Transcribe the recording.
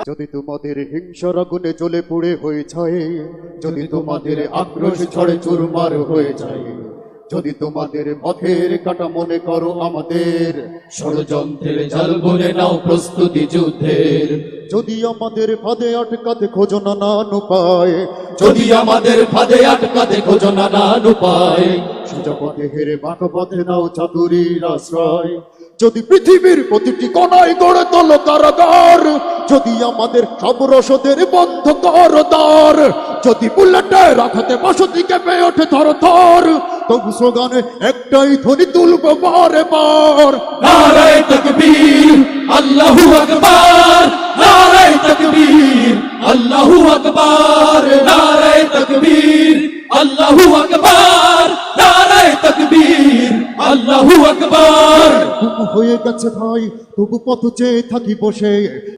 যদি তোমাদের হিংসার আগুনে জ্বলে পুড়ে হয়ে যায়, যদি তোমাদের আক্রোশ ঝড়ে চুরমার হয়ে যায়, যদি তোমাদের পথের কাটা মনে করো আমাদের, ষড়যন্ত্রের জাল বলে নাও প্রস্তুতি যুদ্ধের। যদি আমাদের ফাঁদে আটকাতে খোঁজো নানান উপায়, যদি আমাদের ফাঁদে আটকাতে খোঁজো নানান উপায়, সোজা পথে হেরে বাঁকা পথে নাও চাতুরীর আশ্রয়। যদি পৃথিবীর প্রতিটি কোণায় গড়ে তোলো কারাগার, যদি আমাদের সব রসদের বন্ধ করো দ্বার, যদি বুলেটের আঘাতে বসতি কেঁপে ওঠে থর থর, তবু স্লোগানে একটাই ধ্বনি তুলবো বারে বার, নারায়ে তাকবীর আল্লাহু আকবার, নারায়ে তাকবীর আল্লাহু আকবার, নারায়ে তাকবীর আল্লাহু আকবার, নারায়ে তাকবীর আল্লাহু আকবার। হয়ে গেছে ভাই, তবু পথ চেয়ে থাকি বসে।